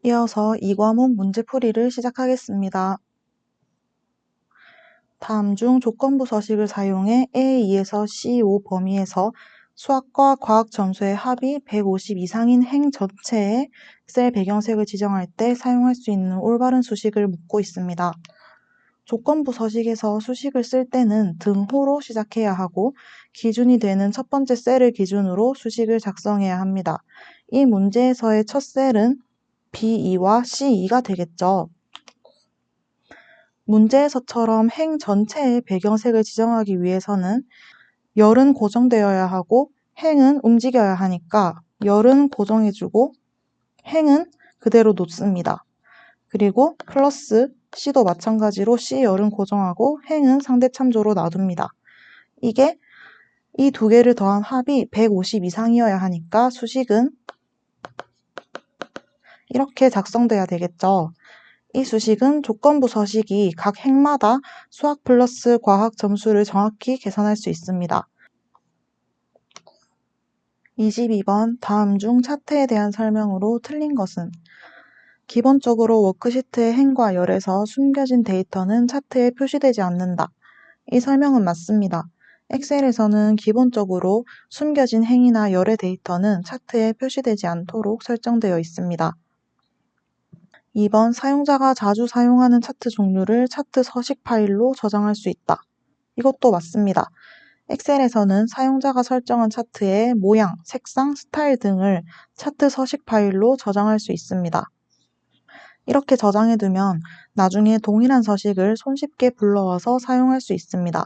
이어서 이 과목 문제풀이를 시작하겠습니다. 다음 중 조건부 서식을 사용해 A2에서 C5 범위에서 수학과 과학 점수의 합이 150 이상인 행 전체에 셀 배경색을 지정할 때 사용할 수 있는 올바른 수식을 묻고 있습니다. 조건부 서식에서 수식을 쓸 때는 등호로 시작해야 하고 기준이 되는 첫 번째 셀을 기준으로 수식을 작성해야 합니다. 이 문제에서의 첫 셀은 B2와 C2가 되겠죠. 문제에서처럼 행 전체의 배경색을 지정하기 위해서는 열은 고정되어야 하고 행은 움직여야 하니까 열은 고정해주고 행은 그대로 놓습니다. 그리고 플러스 C도 마찬가지로 C 열은 고정하고 행은 상대 참조로 놔둡니다. 이게 이 두 개를 더한 합이 150 이상이어야 하니까 수식은 이렇게 작성돼야 되겠죠. 이 수식은 조건부 서식이 각 행마다 수학 플러스 과학 점수를 정확히 계산할 수 있습니다. 22번 다음 중 차트에 대한 설명으로 틀린 것은? 기본적으로 워크시트의 행과 열에서 숨겨진 데이터는 차트에 표시되지 않는다. 이 설명은 맞습니다. 엑셀에서는 기본적으로 숨겨진 행이나 열의 데이터는 차트에 표시되지 않도록 설정되어 있습니다. 2번 사용자가 자주 사용하는 차트 종류를 차트 서식 파일로 저장할 수 있다. 이것도 맞습니다. 엑셀에서는 사용자가 설정한 차트의 모양, 색상, 스타일 등을 차트 서식 파일로 저장할 수 있습니다. 이렇게 저장해두면 나중에 동일한 서식을 손쉽게 불러와서 사용할 수 있습니다.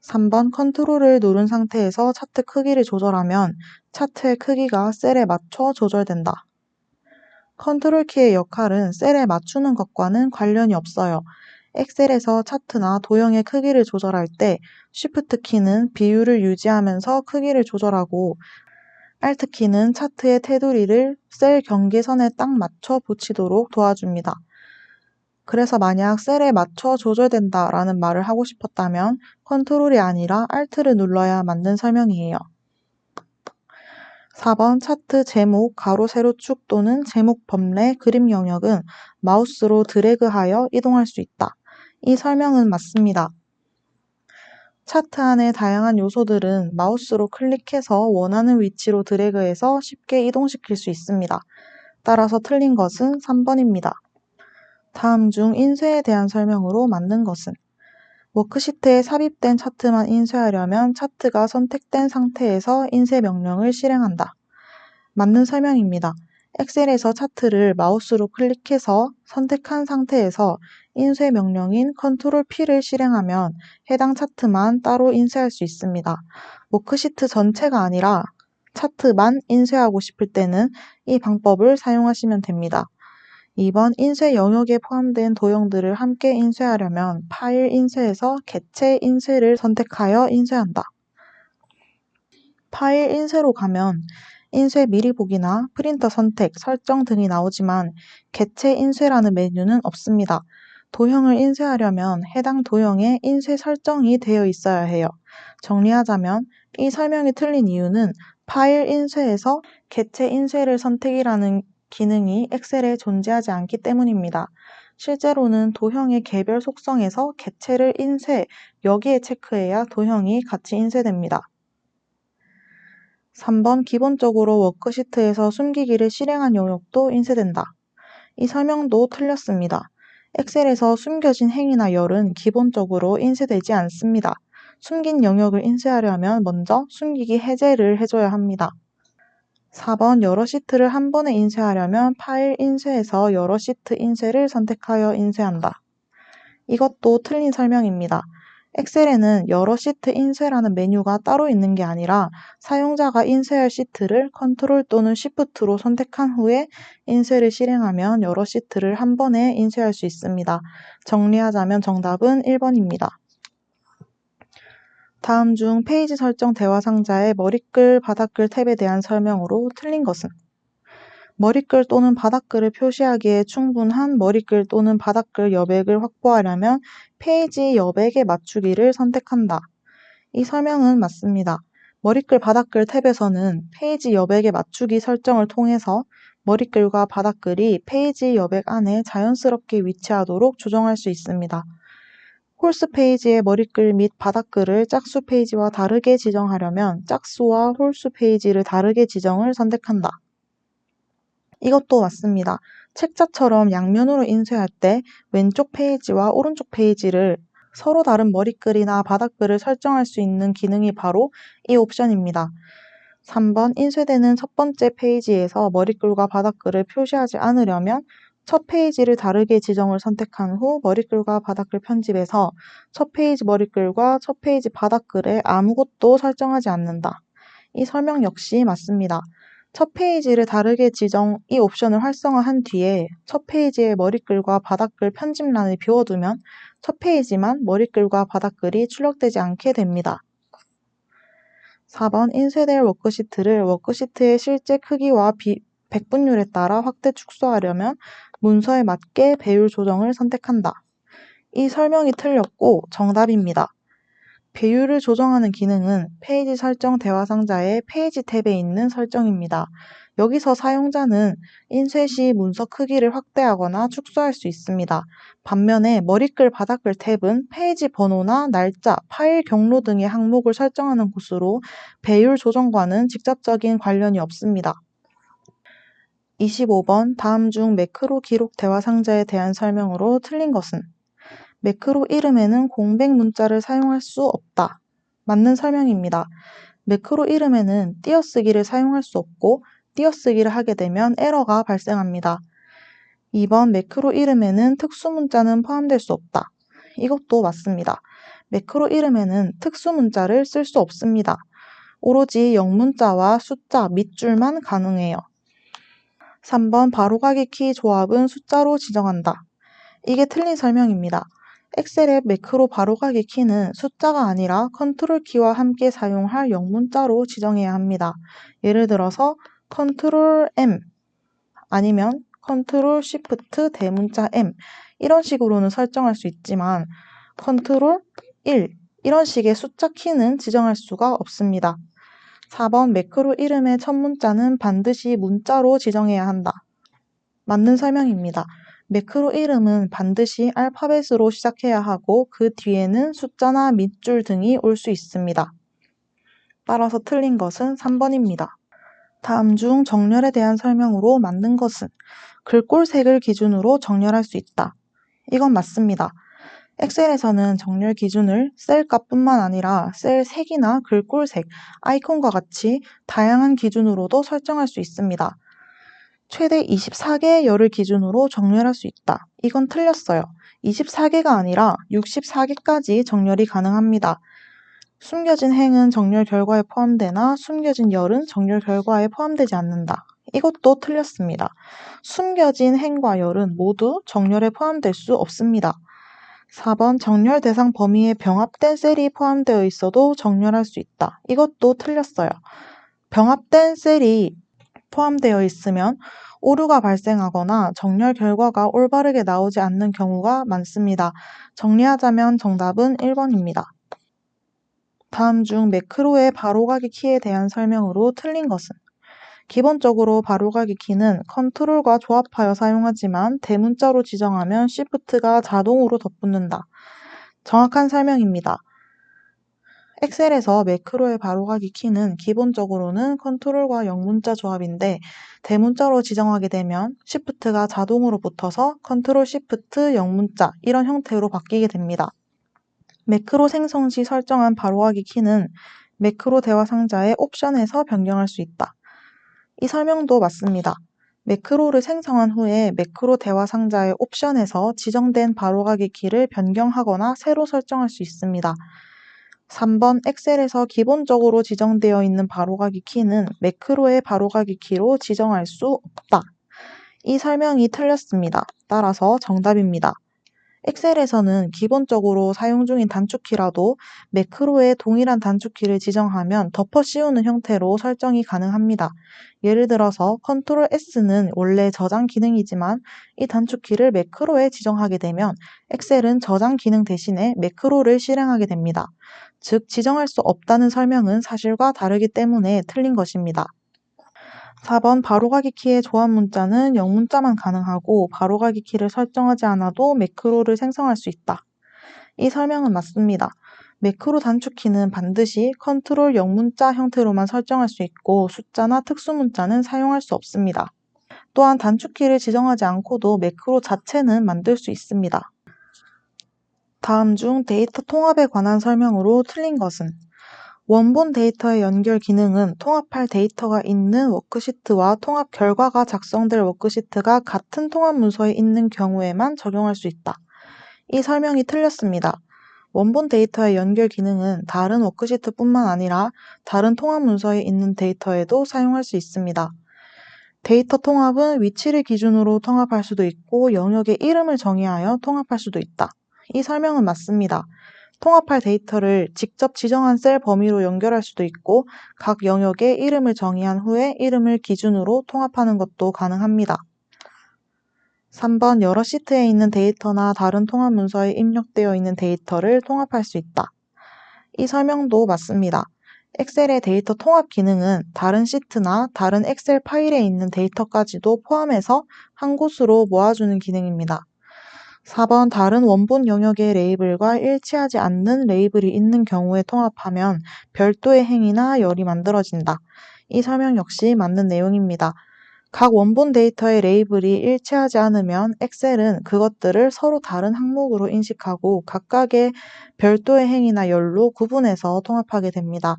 3번 컨트롤을 누른 상태에서 차트 크기를 조절하면 차트의 크기가 셀에 맞춰 조절된다. 컨트롤 키의 역할은 셀에 맞추는 것과는 관련이 없어요. 엑셀에서 차트나 도형의 크기를 조절할 때 Shift 키는 비율을 유지하면서 크기를 조절하고 Alt 키는 차트의 테두리를 셀 경계선에 딱 맞춰 붙이도록 도와줍니다. 그래서 만약 셀에 맞춰 조절된다 라는 말을 하고 싶었다면 컨트롤이 아니라 Alt를 눌러야 맞는 설명이에요. 4번 차트 제목, 가로, 세로축 또는 제목 범례, 그림 영역은 마우스로 드래그하여 이동할 수 있다. 이 설명은 맞습니다. 차트 안의 다양한 요소들은 마우스로 클릭해서 원하는 위치로 드래그해서 쉽게 이동시킬 수 있습니다. 따라서 틀린 것은 3번입니다. 다음 중 인쇄에 대한 설명으로 맞는 것은? 워크시트에 삽입된 차트만 인쇄하려면 차트가 선택된 상태에서 인쇄 명령을 실행한다. 맞는 설명입니다. 엑셀에서 차트를 마우스로 클릭해서 선택한 상태에서 인쇄 명령인 컨트롤 P를 실행하면 해당 차트만 따로 인쇄할 수 있습니다. 워크시트 전체가 아니라 차트만 인쇄하고 싶을 때는 이 방법을 사용하시면 됩니다. 2번 인쇄 영역에 포함된 도형들을 함께 인쇄하려면 파일 인쇄에서 객체 인쇄를 선택하여 인쇄한다. 파일 인쇄로 가면 인쇄 미리 보기나 프린터 선택, 설정 등이 나오지만 객체 인쇄라는 메뉴는 없습니다. 도형을 인쇄하려면 해당 도형에 인쇄 설정이 되어 있어야 해요. 정리하자면 이 설명이 틀린 이유는 파일 인쇄에서 객체 인쇄를 선택이라는 기능이 엑셀에 존재하지 않기 때문입니다. 실제로는 도형의 개별 속성에서 객체를 인쇄, 여기에 체크해야 도형이 같이 인쇄됩니다. 3번 기본적으로 워크시트에서 숨기기를 실행한 영역도 인쇄된다. 이 설명도 틀렸습니다. 엑셀에서 숨겨진 행이나 열은 기본적으로 인쇄되지 않습니다. 숨긴 영역을 인쇄하려면 먼저 숨기기 해제를 해줘야 합니다. 4번 여러 시트를 한 번에 인쇄하려면 파일 인쇄에서 여러 시트 인쇄를 선택하여 인쇄한다. 이것도 틀린 설명입니다. 엑셀에는 여러 시트 인쇄라는 메뉴가 따로 있는 게 아니라 사용자가 인쇄할 시트를 컨트롤 또는 쉬프트로 선택한 후에 인쇄를 실행하면 여러 시트를 한 번에 인쇄할 수 있습니다. 정리하자면 정답은 1번입니다. 다음 중 페이지 설정 대화 상자의 머리글, 바닥글 탭에 대한 설명으로 틀린 것은? 머리글 또는 바닥글을 표시하기에 충분한 머리글 또는 바닥글 여백을 확보하려면 페이지 여백에 맞추기를 선택한다. 이 설명은 맞습니다. 머리글, 바닥글 탭에서는 페이지 여백에 맞추기 설정을 통해서 머릿글과 바닥글이 페이지 여백 안에 자연스럽게 위치하도록 조정할 수 있습니다. 홀수 페이지의 머릿글 및 바닥글을 짝수 페이지와 다르게 지정하려면 짝수와 홀수 페이지를 다르게 지정을 선택한다. 이것도 맞습니다. 책자처럼 양면으로 인쇄할 때 왼쪽 페이지와 오른쪽 페이지를 서로 다른 머릿글이나 바닥글을 설정할 수 있는 기능이 바로 이 옵션입니다. 3번 인쇄되는 첫 번째 페이지에서 머릿글과 바닥글을 표시하지 않으려면 첫 페이지를 다르게 지정을 선택한 후 머릿글과 바닥글 편집에서 첫 페이지 머릿글과 첫 페이지 바닥글에 아무것도 설정하지 않는다. 이 설명 역시 맞습니다. 첫 페이지를 다르게 지정 이 옵션을 활성화한 뒤에 첫 페이지의 머릿글과 바닥글 편집란을 비워두면 첫 페이지만 머릿글과 바닥글이 출력되지 않게 됩니다. 4번 인쇄될 워크시트를 워크시트의 실제 크기와 백분율에 따라 확대 축소하려면 문서에 맞게 배율 조정을 선택한다. 이 설명이 틀렸고 정답입니다. 배율을 조정하는 기능은 페이지 설정 대화 상자의 페이지 탭에 있는 설정입니다. 여기서 사용자는 인쇄 시 문서 크기를 확대하거나 축소할 수 있습니다. 반면에 머릿글 바닥글 탭은 페이지 번호나 날짜, 파일 경로 등의 항목을 설정하는 곳으로 배율 조정과는 직접적인 관련이 없습니다. 25번 다음 중 매크로 기록 대화 상자에 대한 설명으로 틀린 것은? 매크로 이름에는 공백 문자를 사용할 수 없다. 맞는 설명입니다. 매크로 이름에는 띄어쓰기를 사용할 수 없고 띄어쓰기를 하게 되면 에러가 발생합니다. 2번 매크로 이름에는 특수 문자는 포함될 수 없다. 이것도 맞습니다. 매크로 이름에는 특수 문자를 쓸 수 없습니다. 오로지 영문자와 숫자, 밑줄만 가능해요. 3번 바로가기 키 조합은 숫자로 지정한다. 이게 틀린 설명입니다. 엑셀의 매크로 바로가기 키는 숫자가 아니라 컨트롤 키와 함께 사용할 영문자로 지정해야 합니다. 예를 들어서 컨트롤 M 아니면 컨트롤 쉬프트 대문자 M 이런 식으로는 설정할 수 있지만 컨트롤 1 이런 식의 숫자 키는 지정할 수가 없습니다. 4번 매크로 이름의 첫 문자는 반드시 문자로 지정해야 한다. 맞는 설명입니다. 매크로 이름은 반드시 알파벳으로 시작해야 하고 그 뒤에는 숫자나 밑줄 등이 올 수 있습니다. 따라서 틀린 것은 3번입니다. 다음 중 정렬에 대한 설명으로 맞는 것은? 글꼴색을 기준으로 정렬할 수 있다. 이건 맞습니다. 엑셀에서는 정렬 기준을 셀 값뿐만 아니라 셀 색이나 글꼴색, 아이콘과 같이 다양한 기준으로도 설정할 수 있습니다. 최대 24개의 열을 기준으로 정렬할 수 있다. 이건 틀렸어요. 24개가 아니라 64개까지 정렬이 가능합니다. 숨겨진 행은 정렬 결과에 포함되나 숨겨진 열은 정렬 결과에 포함되지 않는다. 이것도 틀렸습니다. 숨겨진 행과 열은 모두 정렬에 포함될 수 없습니다. 4번 정렬 대상 범위에 병합된 셀이 포함되어 있어도 정렬할 수 있다. 이것도 틀렸어요. 병합된 셀이 포함되어 있으면 오류가 발생하거나 정렬 결과가 올바르게 나오지 않는 경우가 많습니다. 정리하자면 정답은 1번입니다. 다음 중 매크로의 바로가기 키에 대한 설명으로 틀린 것은? 기본적으로 바로가기 키는 컨트롤과 조합하여 사용하지만 대문자로 지정하면 쉬프트가 자동으로 덧붙는다. 정확한 설명입니다. 엑셀에서 매크로의 바로가기 키는 기본적으로는 컨트롤과 영문자 조합인데 대문자로 지정하게 되면 쉬프트가 자동으로 붙어서 컨트롤 쉬프트 영문자 이런 형태로 바뀌게 됩니다. 매크로 생성 시 설정한 바로가기 키는 매크로 대화 상자의 옵션에서 변경할 수 있다. 이 설명도 맞습니다. 매크로를 생성한 후에 매크로 대화 상자의 옵션에서 지정된 바로가기 키를 변경하거나 새로 설정할 수 있습니다. 3번 엑셀에서 기본적으로 지정되어 있는 바로가기 키는 매크로의 바로가기 키로 지정할 수 없다. 이 설명이 틀렸습니다. 따라서 정답입니다. 엑셀에서는 기본적으로 사용 중인 단축키라도 매크로에 동일한 단축키를 지정하면 덮어 씌우는 형태로 설정이 가능합니다. 예를 들어서 컨트롤 S는 원래 저장 기능이지만 이 단축키를 매크로에 지정하게 되면 엑셀은 저장 기능 대신에 매크로를 실행하게 됩니다. 즉 지정할 수 없다는 설명은 사실과 다르기 때문에 틀린 것입니다. 4번 바로가기 키의 조합 문자는 영문자만 가능하고 바로가기 키를 설정하지 않아도 매크로를 생성할 수 있다. 이 설명은 맞습니다. 매크로 단축키는 반드시 컨트롤 영문자 형태로만 설정할 수 있고 숫자나 특수문자는 사용할 수 없습니다. 또한 단축키를 지정하지 않고도 매크로 자체는 만들 수 있습니다. 다음 중 데이터 통합에 관한 설명으로 틀린 것은? 원본 데이터의 연결 기능은 통합할 데이터가 있는 워크시트와 통합 결과가 작성될 워크시트가 같은 통합 문서에 있는 경우에만 적용할 수 있다. 이 설명이 틀렸습니다. 원본 데이터의 연결 기능은 다른 워크시트뿐만 아니라 다른 통합 문서에 있는 데이터에도 사용할 수 있습니다. 데이터 통합은 위치를 기준으로 통합할 수도 있고 영역의 이름을 정의하여 통합할 수도 있다. 이 설명은 맞습니다. 통합할 데이터를 직접 지정한 셀 범위로 연결할 수도 있고 각 영역의 이름을 정의한 후에 이름을 기준으로 통합하는 것도 가능합니다. 3번 여러 시트에 있는 데이터나 다른 통합 문서에 입력되어 있는 데이터를 통합할 수 있다. 이 설명도 맞습니다. 엑셀의 데이터 통합 기능은 다른 시트나 다른 엑셀 파일에 있는 데이터까지도 포함해서 한 곳으로 모아주는 기능입니다. 4번 다른 원본 영역의 레이블과 일치하지 않는 레이블이 있는 경우에 통합하면 별도의 행이나 열이 만들어진다. 이 설명 역시 맞는 내용입니다. 각 원본 데이터의 레이블이 일치하지 않으면 엑셀은 그것들을 서로 다른 항목으로 인식하고 각각의 별도의 행이나 열로 구분해서 통합하게 됩니다.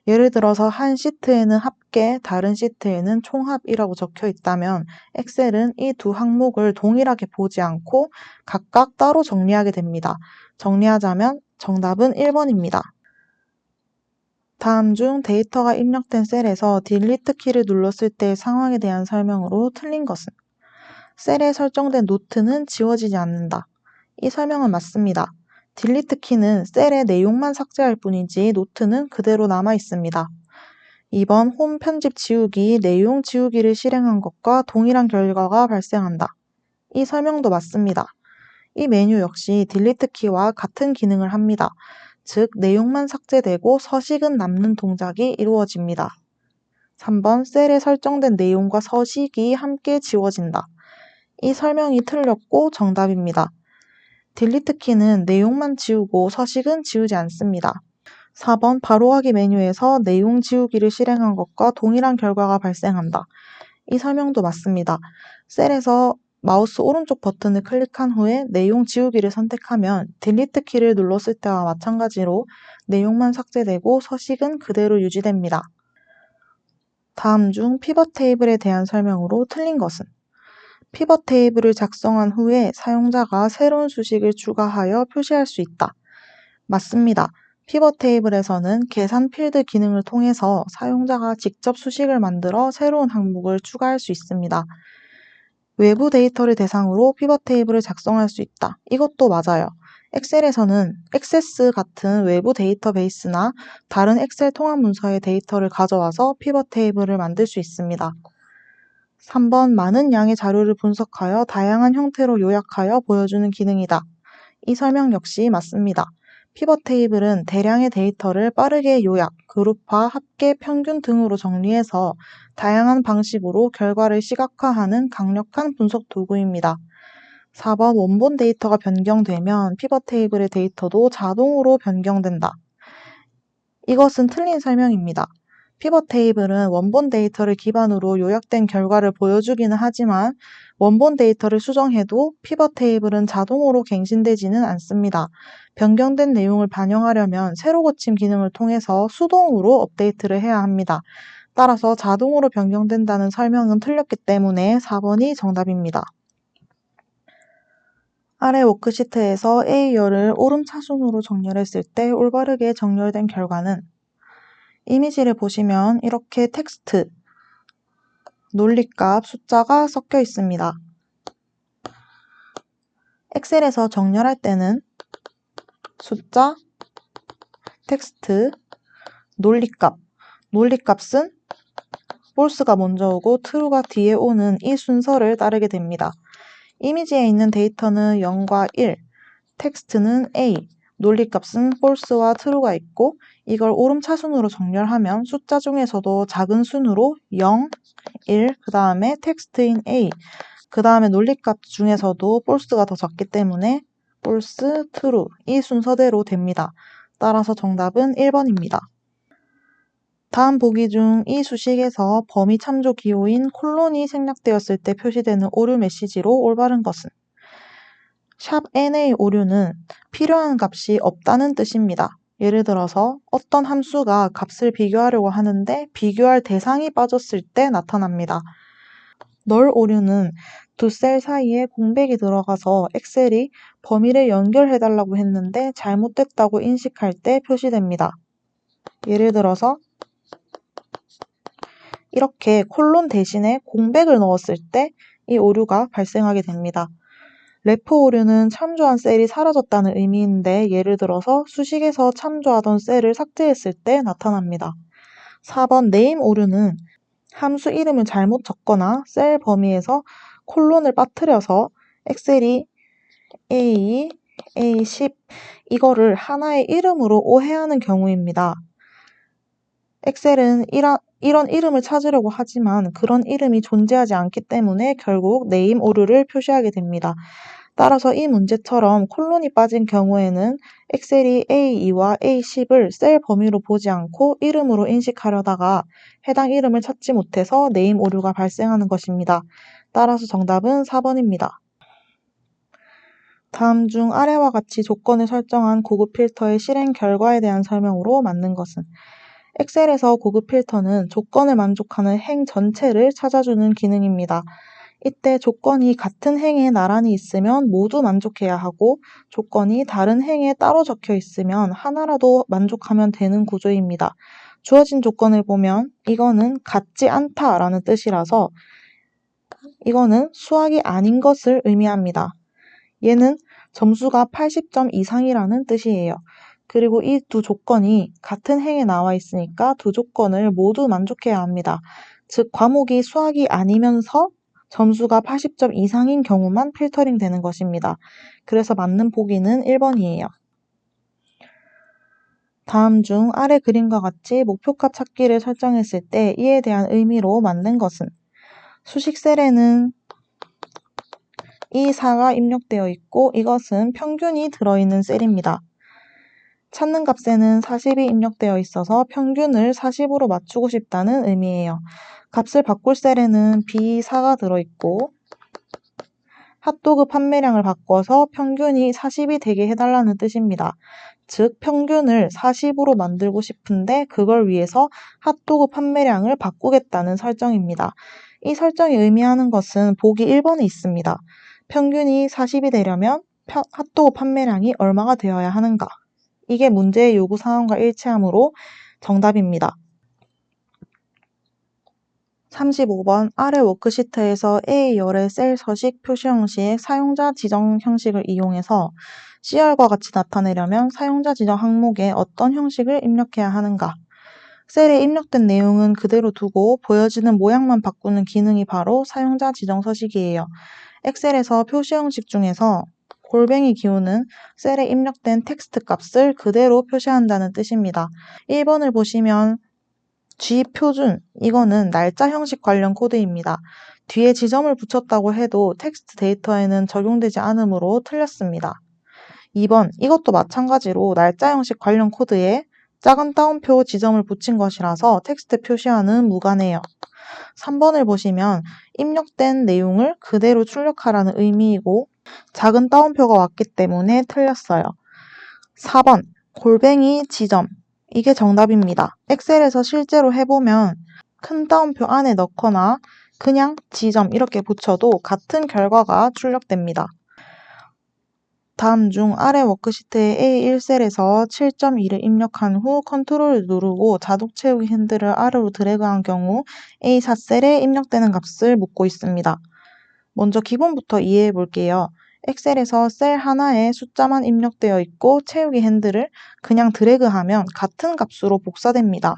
예를 들어서 한 시트에는 합계, 다른 시트에는 총합이라고 적혀 있다면 엑셀은 이 두 항목을 동일하게 보지 않고 각각 따로 정리하게 됩니다. 정리하자면 정답은 1번입니다. 다음 중 데이터가 입력된 셀에서 딜리트 키를 눌렀을 때의 상황에 대한 설명으로 틀린 것은? 셀에 설정된 노트는 지워지지 않는다. 이 설명은 맞습니다. 딜리트 키는 셀의 내용만 삭제할 뿐이지 노트는 그대로 남아 있습니다. 2번 홈 편집 지우기, 내용 지우기를 실행한 것과 동일한 결과가 발생한다. 이 설명도 맞습니다. 이 메뉴 역시 딜리트 키와 같은 기능을 합니다. 즉 내용만 삭제되고 서식은 남는 동작이 이루어집니다. 3번 셀에 설정된 내용과 서식이 함께 지워진다. 이 설명이 틀렸고 정답입니다. 딜리트 키는 내용만 지우고 서식은 지우지 않습니다. 4번 바로하기 메뉴에서 내용 지우기를 실행한 것과 동일한 결과가 발생한다. 이 설명도 맞습니다. 셀에서 마우스 오른쪽 버튼을 클릭한 후에 내용 지우기를 선택하면 딜리트 키를 눌렀을 때와 마찬가지로 내용만 삭제되고 서식은 그대로 유지됩니다. 다음 중 피벗 테이블에 대한 설명으로 틀린 것은? 피벗 테이블을 작성한 후에 사용자가 새로운 수식을 추가하여 표시할 수 있다. 맞습니다. 피벗 테이블에서는 계산 필드 기능을 통해서 사용자가 직접 수식을 만들어 새로운 항목을 추가할 수 있습니다. 외부 데이터를 대상으로 피벗 테이블을 작성할 수 있다. 이것도 맞아요. 엑셀에서는 액세스 같은 외부 데이터베이스나 다른 엑셀 통합 문서의 데이터를 가져와서 피벗 테이블을 만들 수 있습니다. 3번 많은 양의 자료를 분석하여 다양한 형태로 요약하여 보여주는 기능이다. 이 설명 역시 맞습니다. 피벗 테이블은 대량의 데이터를 빠르게 요약, 그룹화, 합계, 평균 등으로 정리해서 다양한 방식으로 결과를 시각화하는 강력한 분석 도구입니다. 4번 원본 데이터가 변경되면 피벗 테이블의 데이터도 자동으로 변경된다. 이것은 틀린 설명입니다. 피벗 테이블은 원본 데이터를 기반으로 요약된 결과를 보여주기는 하지만 원본 데이터를 수정해도 피벗 테이블은 자동으로 갱신되지는 않습니다. 변경된 내용을 반영하려면 새로 고침 기능을 통해서 수동으로 업데이트를 해야 합니다. 따라서 자동으로 변경된다는 설명은 틀렸기 때문에 4번이 정답입니다. 아래 워크시트에서 A열을 오름차순으로 정렬했을 때 올바르게 정렬된 결과는? 이미지를 보시면 이렇게 텍스트, 논리값, 숫자가 섞여 있습니다. 엑셀에서 정렬할 때는 숫자, 텍스트, 논리값, 논리값은 false가 먼저 오고 true가 뒤에 오는 이 순서를 따르게 됩니다. 이미지에 있는 데이터는 0과 1, 텍스트는 A, 논리값은 false와 true가 있고 이걸 오름차순으로 정렬하면 숫자 중에서도 작은 순으로 0, 1, 그 다음에 텍스트인 A, 그 다음에 논리값 중에서도 false가 더 적기 때문에 false, true 이 순서대로 됩니다. 따라서 정답은 1번입니다. 다음 보기 중 이 수식에서 범위 참조 기호인 콜론이 생략되었을 때 표시되는 오류 메시지로 올바른 것은? 샵 NA 오류는 필요한 값이 없다는 뜻입니다. 예를 들어서 어떤 함수가 값을 비교하려고 하는데 비교할 대상이 빠졌을 때 나타납니다. 널 오류는 두 셀 사이에 공백이 들어가서 엑셀이 범위를 연결해달라고 했는데 잘못됐다고 인식할 때 표시됩니다. 예를 들어서 이렇게 콜론 대신에 공백을 넣었을 때 이 오류가 발생하게 됩니다. 레프 오류는 참조한 셀이 사라졌다는 의미인데 예를 들어서 수식에서 참조하던 셀을 삭제했을 때 나타납니다. 4번 네임 오류는 함수 이름을 잘못 적거나 셀 범위에서 콜론을 빠뜨려서 엑셀이 A, A10 이거를 하나의 이름으로 오해하는 경우입니다. 엑셀은 이런 이름을 찾으려고 하지만 그런 이름이 존재하지 않기 때문에 결국 네임 오류를 표시하게 됩니다. 따라서 이 문제처럼 콜론이 빠진 경우에는 엑셀이 A2와 A10을 셀 범위로 보지 않고 이름으로 인식하려다가 해당 이름을 찾지 못해서 네임 오류가 발생하는 것입니다. 따라서 정답은 4번입니다. 다음 중 아래와 같이 조건을 설정한 고급 필터의 실행 결과에 대한 설명으로 맞는 것은? 엑셀에서 고급 필터는 조건을 만족하는 행 전체를 찾아주는 기능입니다. 이때 조건이 같은 행에 나란히 있으면 모두 만족해야 하고 조건이 다른 행에 따로 적혀 있으면 하나라도 만족하면 되는 구조입니다. 주어진 조건을 보면 이거는 같지 않다라는 뜻이라서 이거는 수학이 아닌 것을 의미합니다. 얘는 점수가 80점 이상이라는 뜻이에요. 그리고 이 두 조건이 같은 행에 나와 있으니까 두 조건을 모두 만족해야 합니다. 즉 과목이 수학이 아니면서 점수가 80점 이상인 경우만 필터링 되는 것입니다. 그래서 맞는 보기는 1번이에요. 다음 중 아래 그림과 같이 목표값 찾기를 설정했을 때 이에 대한 의미로 맞는 것은? 수식 셀에는 이 4가 입력되어 있고 이것은 평균이 들어있는 셀입니다. 찾는 값에는 40이 입력되어 있어서 평균을 40으로 맞추고 싶다는 의미예요. 값을 바꿀 셀에는 B4가 들어있고 핫도그 판매량을 바꿔서 평균이 40이 되게 해달라는 뜻입니다. 즉 평균을 40으로 만들고 싶은데 그걸 위해서 핫도그 판매량을 바꾸겠다는 설정입니다. 이 설정이 의미하는 것은 보기 1번에 있습니다. 평균이 40이 되려면 핫도그 판매량이 얼마가 되어야 하는가? 이게 문제의 요구 사항과 일치하므로 정답입니다. 35번 아래 워크시트에서 A열의 셀 서식 표시 형식 사용자 지정 형식을 이용해서 C열과 같이 나타내려면 사용자 지정 항목에 어떤 형식을 입력해야 하는가? 셀에 입력된 내용은 그대로 두고 보여지는 모양만 바꾸는 기능이 바로 사용자 지정 서식이에요. 엑셀에서 표시 형식 중에서 골뱅이 기호는 셀에 입력된 텍스트 값을 그대로 표시한다는 뜻입니다. 1번을 보시면 G표준, 이거는 날짜 형식 관련 코드입니다. 뒤에 지점을 붙였다고 해도 텍스트 데이터에는 적용되지 않으므로 틀렸습니다. 2번, 이것도 마찬가지로 날짜 형식 관련 코드에 작은 따옴표 지점을 붙인 것이라서 텍스트 표시와는 무관해요. 3번을 보시면 입력된 내용을 그대로 출력하라는 의미이고 작은 따옴표가 왔기 때문에 틀렸어요. 4번, 골뱅이 지점. 이게 정답입니다. 엑셀에서 실제로 해보면 큰 따옴표 안에 넣거나 그냥 지점 이렇게 붙여도 같은 결과가 출력됩니다. 다음 중 아래 워크시트의 A1셀에서 7.2를 입력한 후 컨트롤을 누르고 자동 채우기 핸들을 아래로 드래그한 경우 A4셀에 입력되는 값을 묻고 있습니다. 먼저 기본부터 이해해 볼게요. 엑셀에서 셀 하나에 숫자만 입력되어 있고 채우기 핸들을 그냥 드래그하면 같은 값으로 복사됩니다.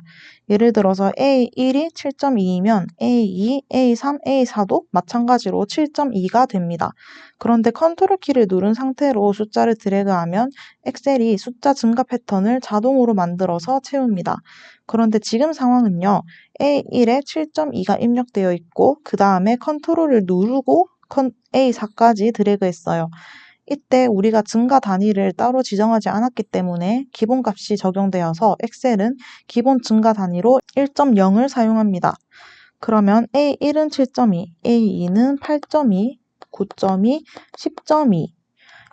예를 들어서 A1이 7.2이면 A2, A3, A4도 마찬가지로 7.2가 됩니다. 그런데 컨트롤 키를 누른 상태로 숫자를 드래그하면 엑셀이 숫자 증가 패턴을 자동으로 만들어서 채웁니다. 그런데 지금 상황은요. A1에 7.2가 입력되어 있고 그 다음에 컨트롤을 누르고 A4까지 드래그했어요. 이때 우리가 증가 단위를 따로 지정하지 않았기 때문에 기본값이 적용되어서 엑셀은 기본 증가 단위로 1.0을 사용합니다. 그러면 A1은 7.2, A2는 8.2, 9.2, 10.2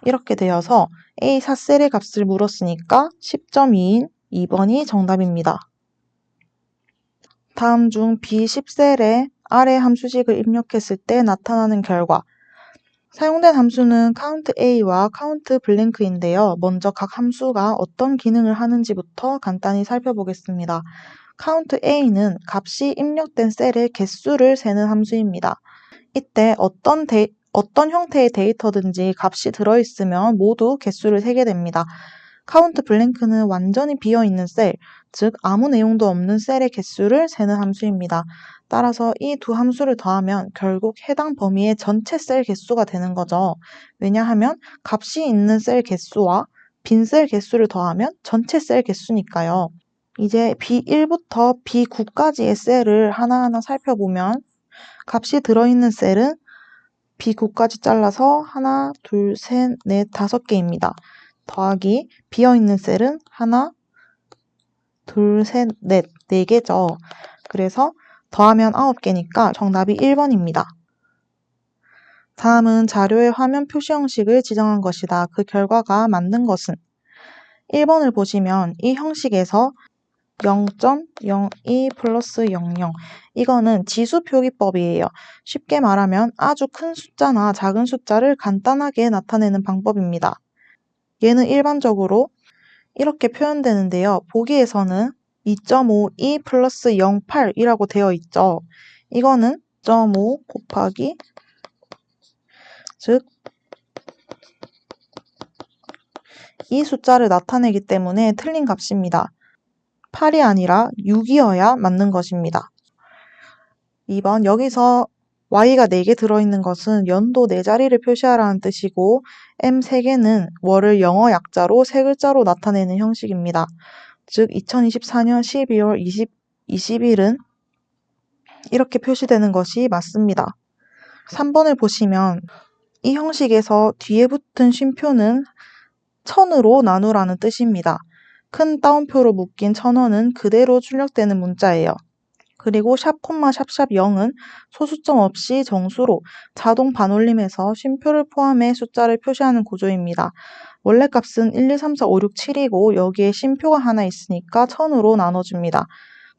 이렇게 되어서 A4 셀의 값을 물었으니까 10.2인 2번이 정답입니다. 다음 중 B10셀에 아래 함수식을 입력했을 때 나타나는 결과. 사용된 함수는 COUNTA와 COUNTBLANK인데요. 먼저 각 함수가 어떤 기능을 하는지부터 간단히 살펴보겠습니다. COUNTA는 값이 입력된 셀의 개수를 세는 함수입니다. 이때 어떤 형태의 데이터든지 값이 들어있으면 모두 개수를 세게 됩니다. COUNTBLANK는 완전히 비어있는 셀, 즉 아무 내용도 없는 셀의 개수를 세는 함수입니다. 따라서 이 두 함수를 더하면 결국 해당 범위의 전체 셀 개수가 되는 거죠. 왜냐하면 값이 있는 셀 개수와 빈 셀 개수를 더하면 전체 셀 개수니까요. 이제 B1부터 B9까지의 셀을 하나하나 살펴보면 값이 들어있는 셀은 B9까지 잘라서 하나, 둘, 셋, 넷, 5개입니다. 더하기 비어있는 셀은 하나, 둘, 셋, 넷, 4개죠. 그래서 더하면 9개니까 정답이 1번입니다. 다음은 자료의 화면 표시 형식을 지정한 것이다. 그 결과가 맞는 것은 1번을 보시면 이 형식에서 0.02 플러스 00 이거는 지수 표기법이에요. 쉽게 말하면 아주 큰 숫자나 작은 숫자를 간단하게 나타내는 방법입니다. 얘는 일반적으로 이렇게 표현되는데요. 보기에서는 2.52 플러스 08이라고 되어 있죠. 이거는 0.5 곱하기 즉 이 숫자를 나타내기 때문에 틀린 값입니다. 8이 아니라 6이어야 맞는 것입니다. 2번 여기서 y가 4개 들어있는 것은 연도 4자리를 표시하라는 뜻이고 m 3개는 월을 영어 약자로 3글자로 나타내는 형식입니다. 즉 2024년 12월 20일은 이렇게 표시되는 것이 맞습니다. 3번을 보시면 이 형식에서 뒤에 붙은 쉼표는 1000으로 나누라는 뜻입니다. 큰 따옴표로 묶인 1000원은 그대로 출력되는 문자예요. 그리고 샵, 샵샵 0은 소수점 없이 정수로 자동 반올림해서 쉼표를 포함해 숫자를 표시하는 구조입니다. 원래 값은 1, 2, 3, 4, 5, 6, 7이고 여기에 쉼표가 하나 있으니까 1000으로 나눠줍니다.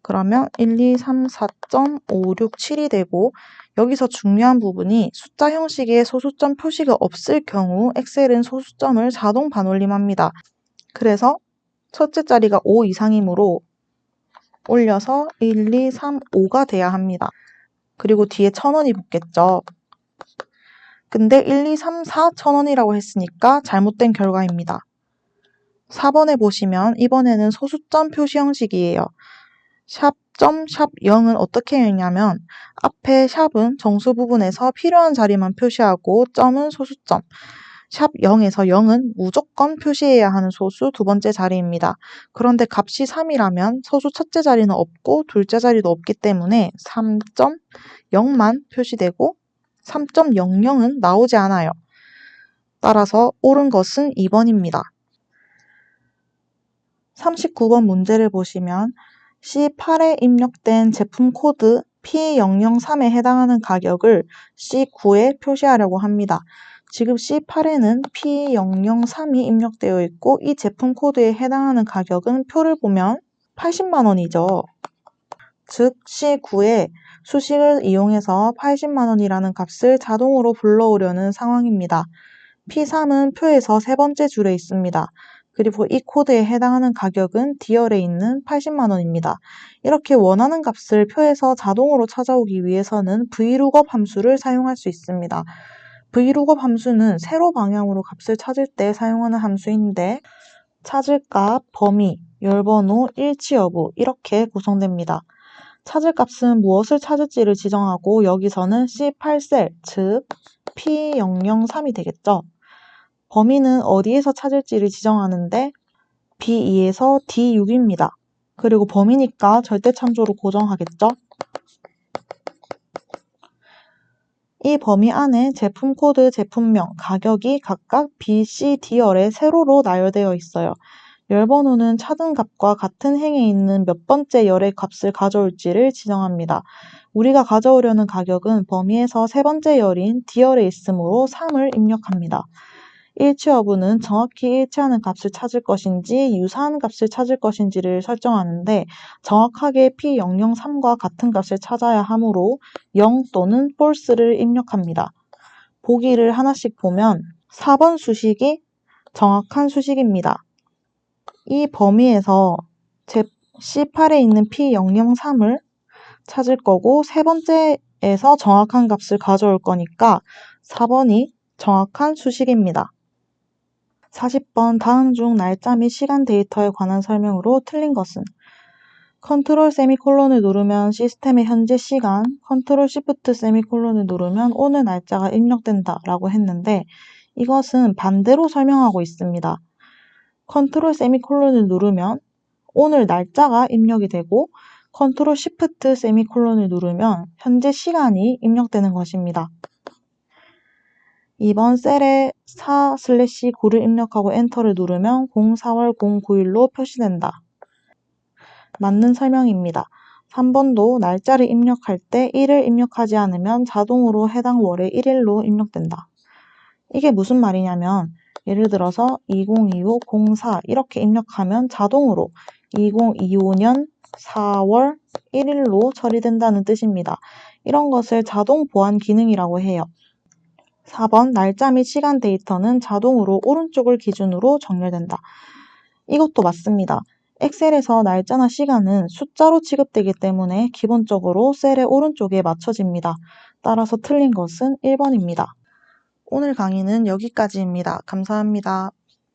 그러면 1, 2, 3, 4.567이 되고 여기서 중요한 부분이 숫자 형식의 소수점 표시가 없을 경우 엑셀은 소수점을 자동 반올림합니다. 그래서 첫째 자리가 5 이상이므로 올려서 1, 2, 3, 5가 돼야 합니다. 그리고 뒤에 1000원이 붙겠죠. 근데 1, 2, 3, 4 1000원이라고 했으니까 잘못된 결과입니다. 4번에 보시면 이번에는 소수점 표시 형식이에요. 샵 0은 어떻게 했냐면 앞에 샵은 정수 부분에서 필요한 자리만 표시하고 점은 소수점. 샵 0에서 0은 무조건 표시해야 하는 소수 두 번째 자리입니다. 그런데 값이 3이라면 소수 첫째 자리는 없고 둘째 자리도 없기 때문에 3.0만 표시되고 3.00은 나오지 않아요. 따라서 옳은 것은 2번입니다. 39번 문제를 보시면 C8에 입력된 제품 코드 P003에 해당하는 가격을 C9에 표시하려고 합니다. 지금 C8에는 P003이 입력되어 있고 이 제품 코드에 해당하는 가격은 표를 보면 80만 원이죠. 즉 C9에 수식을 이용해서 80만 원이라는 값을 자동으로 불러오려는 상황입니다. P3은 표에서 세 번째 줄에 있습니다. 그리고 이 코드에 해당하는 가격은 D열에 있는 80만 원입니다. 이렇게 원하는 값을 표에서 자동으로 찾아오기 위해서는 VLOOKUP 함수를 사용할 수 있습니다. VLOOKUP 함수는 세로 방향으로 값을 찾을 때 사용하는 함수인데 찾을 값, 범위, 열번호, 일치 여부 이렇게 구성됩니다. 찾을 값은 무엇을 찾을지를 지정하고 여기서는 C8셀, 즉 P003이 되겠죠. 범위는 어디에서 찾을지를 지정하는데 B2에서 D6입니다. 그리고 범위니까 절대참조로 고정하겠죠. 이 범위 안에 제품 코드, 제품명, 가격이 각각 B, C, D열의 세로로 나열되어 있어요. 열번호는 찾은 값과 같은 행에 있는 몇 번째 열의 값을 가져올지를 지정합니다. 우리가 가져오려는 가격은 범위에서 세 번째 열인 D열에 있으므로 3을 입력합니다. 일치 여부는 정확히 일치하는 값을 찾을 것인지 유사한 값을 찾을 것인지를 설정하는데 정확하게 P003과 같은 값을 찾아야 하므로 0 또는 false를 입력합니다. 보기를 하나씩 보면 4번 수식이 정확한 수식입니다. 이 범위에서 C8에 있는 P003을 찾을 거고 세 번째에서 정확한 값을 가져올 거니까 4번이 정확한 수식입니다. 40번 다음 중 날짜 및 시간 데이터에 관한 설명으로 틀린 것은 컨트롤 세미콜론을 누르면 시스템의 현재 시간, 컨트롤 시프트 세미콜론을 누르면 오늘 날짜가 입력된다 라고 했는데 이것은 반대로 설명하고 있습니다. 컨트롤 세미콜론을 누르면 오늘 날짜가 입력이 되고 컨트롤 시프트 세미콜론을 누르면 현재 시간이 입력되는 것입니다. 2번 셀에 4/9를 입력하고 엔터를 누르면 04월 09일로 표시된다. 맞는 설명입니다. 3번도 날짜를 입력할 때 1을 입력하지 않으면 자동으로 해당 월의 1일로 입력된다. 이게 무슨 말이냐면 예를 들어서 2025-04 이렇게 입력하면 자동으로 2025년 4월 1일로 처리된다는 뜻입니다. 이런 것을 자동 보안 기능이라고 해요. 4번 날짜 및 시간 데이터는 자동으로 오른쪽을 기준으로 정렬된다. 이것도 맞습니다. 엑셀에서 날짜나 시간은 숫자로 취급되기 때문에 기본적으로 셀의 오른쪽에 맞춰집니다. 따라서 틀린 것은 1번입니다. 오늘 강의는 여기까지입니다. 감사합니다.